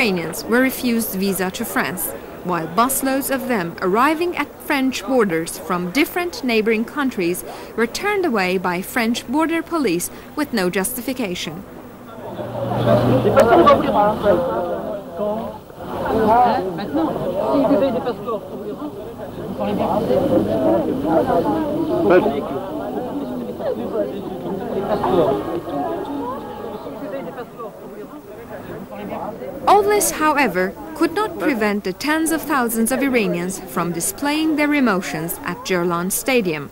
Iranians were refused visa to France, while busloads of them arriving at French borders from different neighboring countries were turned away by French border police with no justification. All this, however, could not prevent the tens of thousands of Iranians from displaying their emotions at Gerlan Stadium.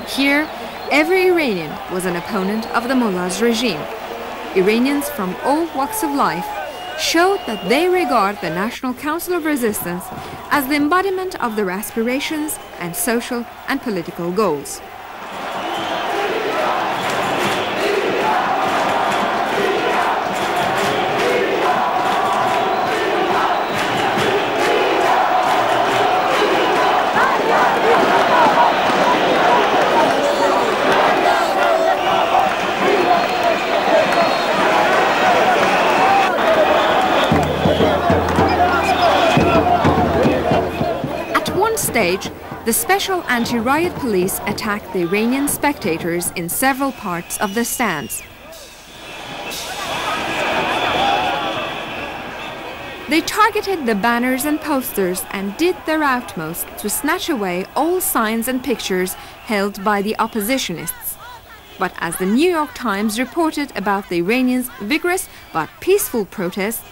Here, every Iranian was an opponent of the mullah's regime. Iranians from all walks of life showed that they regard the National Council of Resistance as the embodiment of their aspirations and social and political goals. Stage, the special anti-riot police attacked the Iranian spectators in several parts of the stands. They targeted the banners and posters and did their utmost to snatch away all signs and pictures held by the oppositionists. But as the New York Times reported about the Iranians' vigorous but peaceful protests,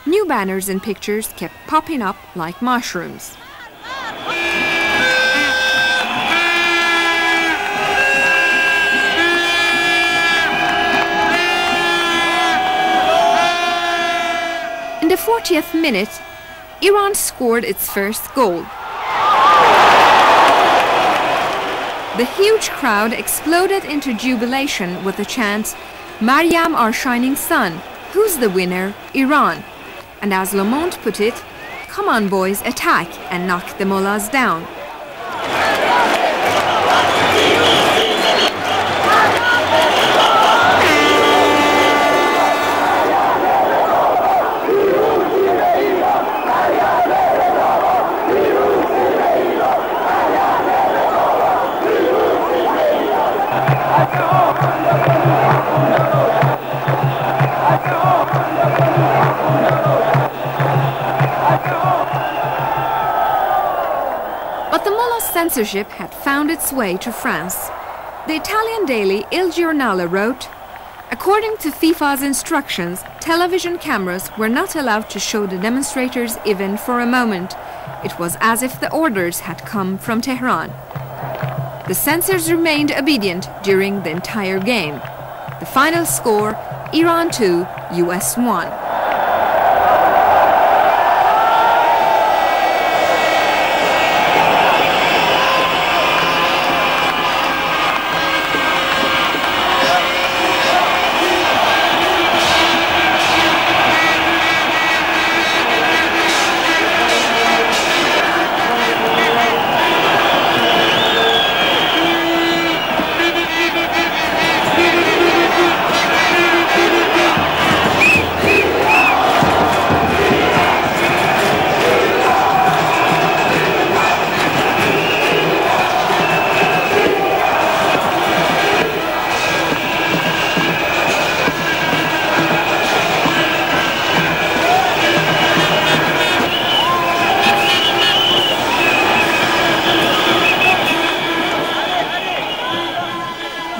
new banners and pictures kept popping up like mushrooms. In the 40th minute, Iran scored its first goal. The huge crowd exploded into jubilation with the chant, "Maryam, our shining sun, who's the winner? Iran." And as Le Monde put it, "Come on boys, attack and knock the mullahs down." But the mullah's censorship had found its way to France. The Italian daily Il Giornale wrote, "According to FIFA's instructions, television cameras were not allowed to show the demonstrators even for a moment. It was as if the orders had come from Tehran." The censors remained obedient during the entire game. The final score, Iran 2, US 1.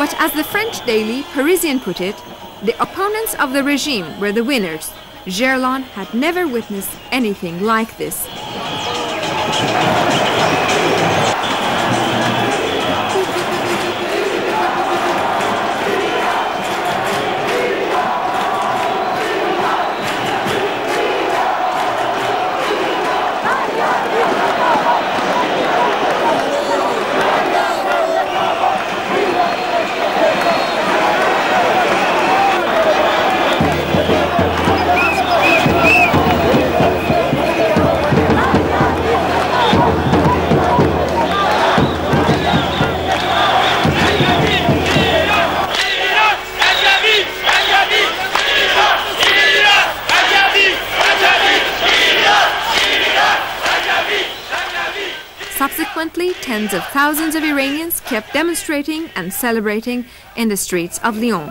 But as the French daily Parisien put it, the opponents of the regime were the winners. Gerlan had never witnessed anything like this. Consequently, tens of thousands of Iranians kept demonstrating and celebrating in the streets of Lyon.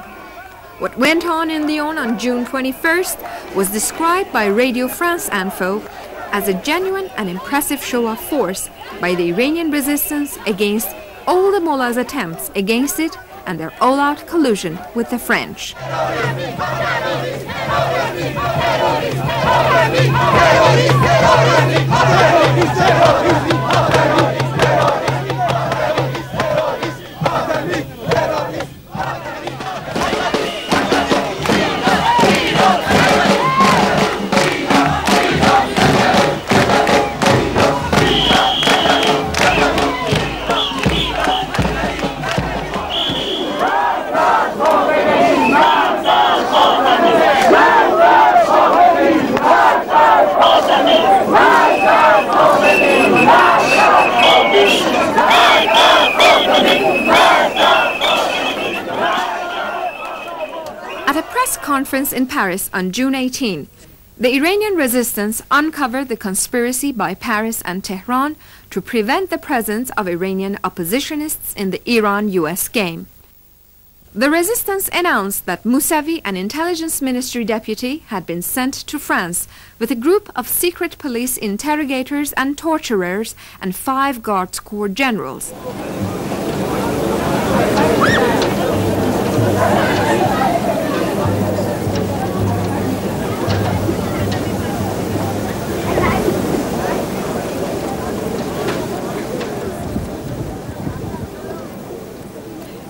What went on in Lyon on June 21st was described by Radio France Info as a genuine and impressive show of force by the Iranian resistance against all the mullahs' attempts against it and their all-out collusion with the French. At a press conference in Paris on June 18, the Iranian resistance uncovered the conspiracy by Paris and Tehran to prevent the presence of Iranian oppositionists in the Iran-US game. The resistance announced that Mousavi, an intelligence ministry deputy, had been sent to France with a group of secret police interrogators and torturers and 5 Guards Corps generals.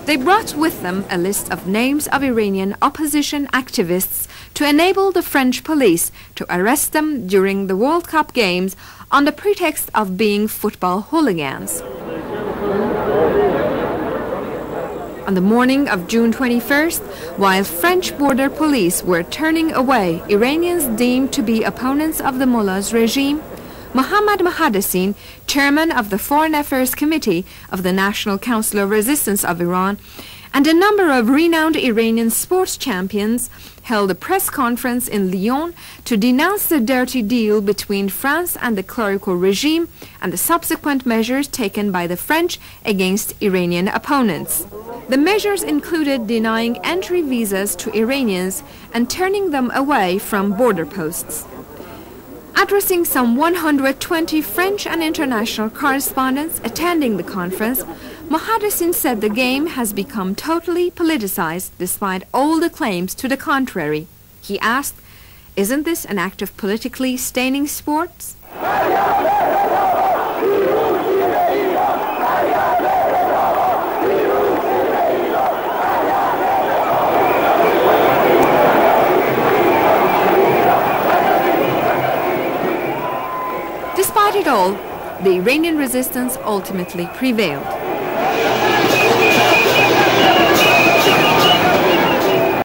They brought with them a list of names of Iranian opposition activists to enable the French police to arrest them during the World Cup games on the pretext of being football hooligans. On the morning of June 21st, while French border police were turning away Iranians deemed to be opponents of the mullah's regime, Mohammad Mohaddessin, chairman of the Foreign Affairs Committee of the National Council of Resistance of Iran, and a number of renowned Iranian sports champions held a press conference in Lyon to denounce the dirty deal between France and the clerical regime and the subsequent measures taken by the French against Iranian opponents. The measures included denying entry visas to Iranians and turning them away from border posts. Addressing some 120 French and international correspondents attending the conference, Mohaddessin said the game has become totally politicized despite all the claims to the contrary. He asked, "Isn't this an act of politically staining sports?" Despite it all, the Iranian resistance ultimately prevailed.